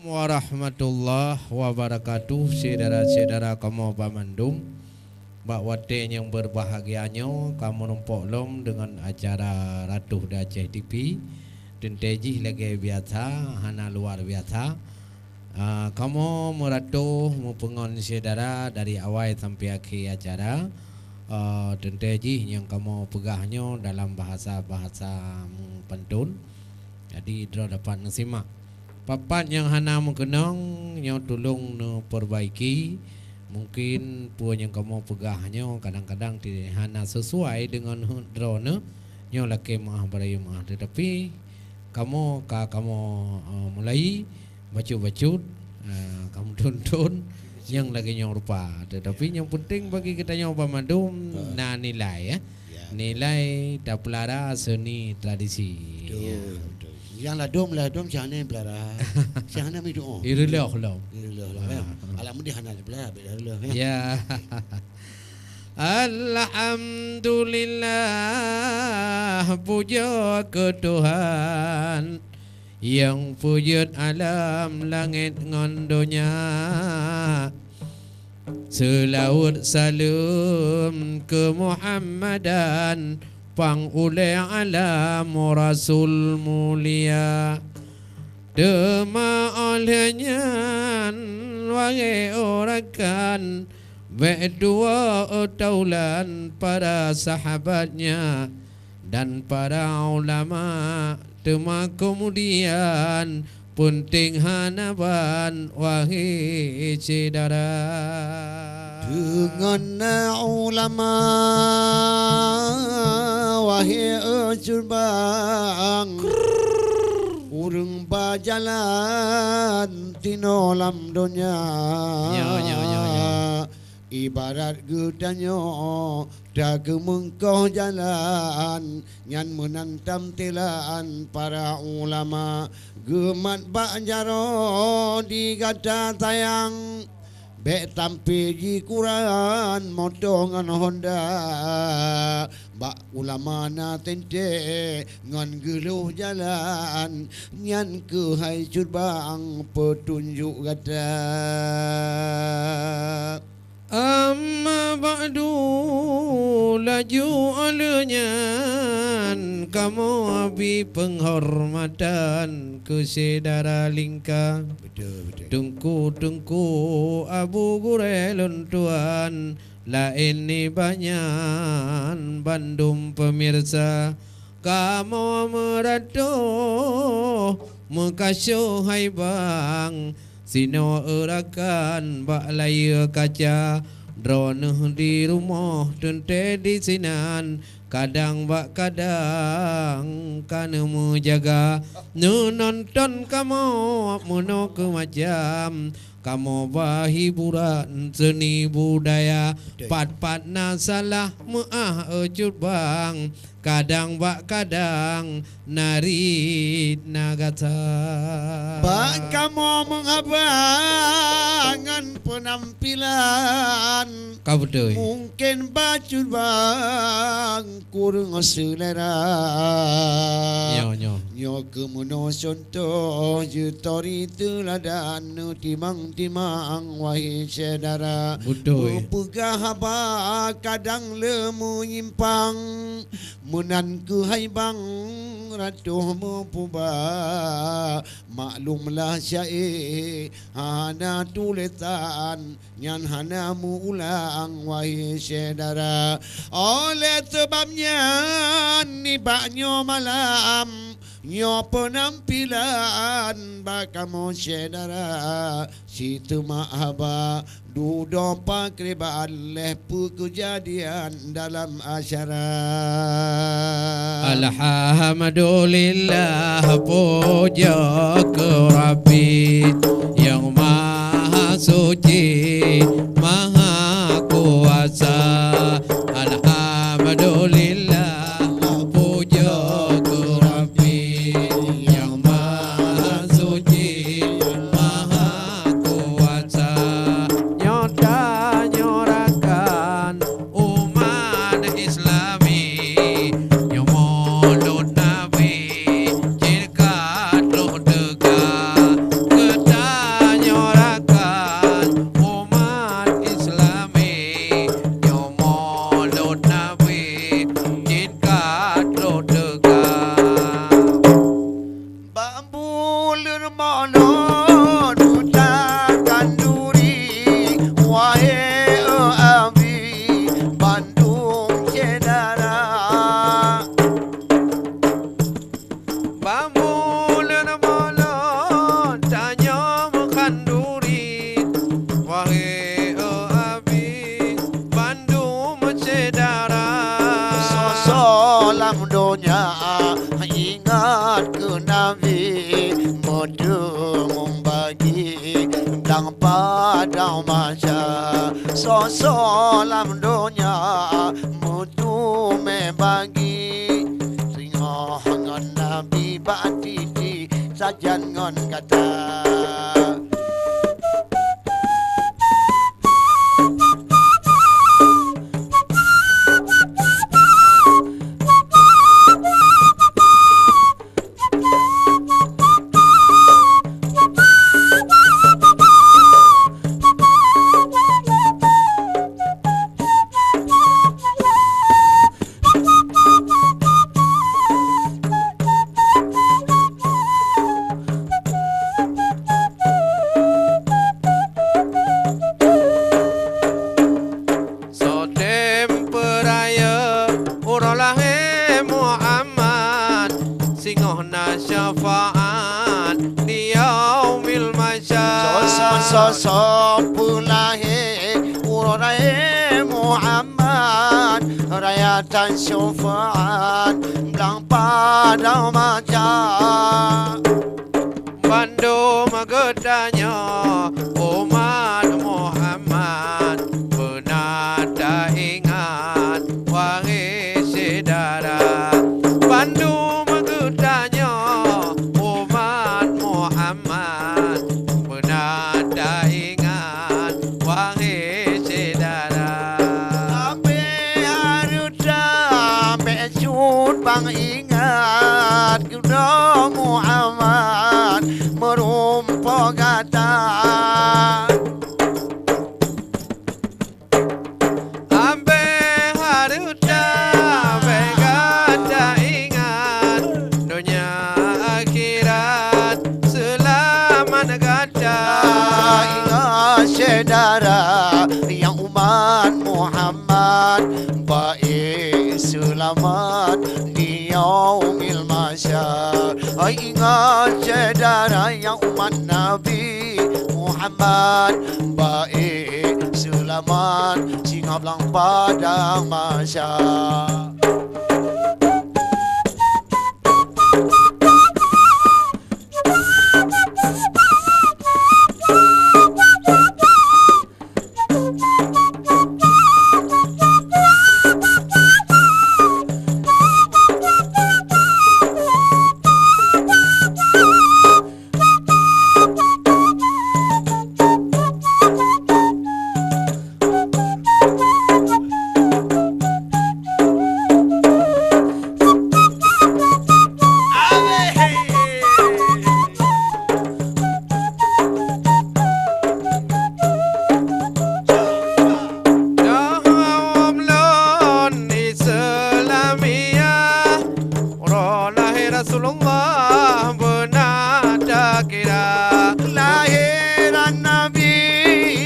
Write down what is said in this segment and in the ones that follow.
warahmatullahi wabarakatuh. Saudara-saudara kamu pamandung, Mbak Wate yang berbahagianya, kamu numpuk lom dengan acara Ratuh Aceh TV. Dan tejih lagi biasa, hana luar biasa. Kamu meratuh mempengon saudara dari awal sampai akhir acara. Dan tejih yang kamu pegahnya dalam bahasa-bahasa pantun. Jadi dia dapat nasimak. Papat yang hana mengenang, yang tolong perbaiki. Mungkin pun yang kamu pegahnya kadang-kadang tidak hana sesuai dengan drone yang laki maah berayu maah. Tetapi kamu mulai bacut-bacut, kamu tuntun yang lagi yang rupa. Tetapi yang penting bagi kita yang pamadum na nilai ya. Nilai tak pelara seni tradisi. Yang ladom jangan pelara. Jangan ambil doa. Irilah. Alam dia hana pelara. Ya. Alhamdulillah, puja ke Tuhan yang wujud alam langit ngan dunia. Selawat salam ke Muhammadan, pang ule alam Rasul mulia. Dema olehnya wangi orakan berdua taulan para sahabatnya dan para ulama. Dema kemudian punting hanaban wahai saudara. Dengan ulama wahai ujurbang urung bajalan tinolam dunia. Ibarat gedanyo dagu mengkoh jalan nyan menantam telaan para ulama. Gemat bakjaro di gada tayang bek tampi ji Quran motongan Honda. Bak ulama na tente ngan geluh jalan nyan ke hai curbang petunjuk gada. Amma ba'du laju alenyan kamu abi penghormatan ke saudara lingkar. Tungku Abu Gurelun Tuan la ini banyak Bandung pemirsa. Kamu meradu mengkasuh hai bang sino urakan bak laya kaca. Drone di rumah tente di sinan. Kadang bak kadang kana menjaga. Nu nonton kamu mono ke macam. Kamu bahiburan seni budaya. Pat-pat na salah maah ujud bang. Kadang bak kadang narit nagata. Bak kamu menghabangan penampilan. Kau betul. Mungkin bacun bang kurang selera. Nyo kemuno contoh jutori teladan timang-timang wahai saudara. Betul. Pegah haba kadang lemu nyimpang. Munan ku hai bang ratuh mupuba. Maklumlah syair hana tulisan nyan hana mulang wahai saudara. Oleh sebabnya ni baknyo malam nyo penampilan bakamu saudara. Situ mahaba dudo pakribaan lepu kejadian dalam asyara. Alhamdulillah, puja ke Rabbi yang maha suci maha kuasa. Alhamdulillah, puja ke Rabbi yang maha suci maha kuasa. Nyorakan umat Islami yang mulut Nabi jika roh dega. Pamulan molon tanya makan duri wahai abi Bandung Cedara Salam dunia ingat ke Nabi Mudu membagi dan pada masa Salam dunia mudu membagi Ringoh ngon Nabi batiti sajan ngon kata syafaat di yaumil masyar Pulahe urai Muhammad rayatan syafaat belang pada masyar Bandung gedanya umat Muhammad benar tak ingat wahai saudara Bandung gedanya umat Muhammad benar tak ingat wahai saudara Abe haruda besut bang ingat kuda Muhammad merumpah kata Ambe haruda begata ingat dunia akhirat selamat kata ingat saudara yang umat Muhammad baik selamat di yaumil masyar ingat saudara yang umat Nabi Muhammad baik selamat singa belang padang masyar Rasulullah benar tak kira lahiran Nabi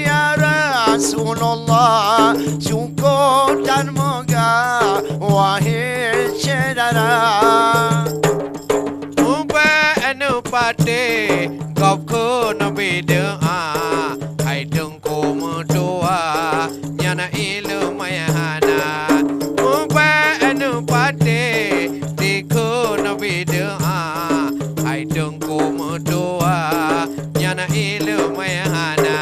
ya Rasulullah syukur dan megah wahai saudara Upanu pade kau ku Nabi doa hai dengku mendoa nyana ilmu mayahana Upanu pade diku Nabi doa hai dengku mendoa nyana ilmu mayahana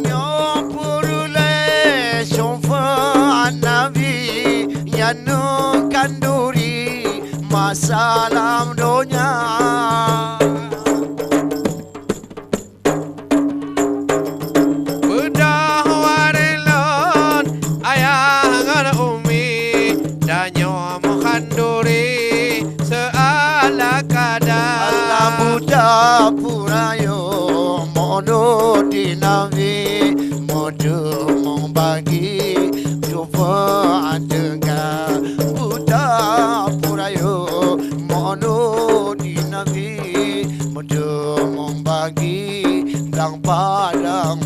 nyopurule syafaat Nabi yanu kanduri masalam dunia Buddha warelon ayah ngan umi danyo mukhanduri seala kadar Allah Buddha purayo mono di Nabi modu membagi syafaat dengan Buddha purayo mono di Nabi modu membagi dan padang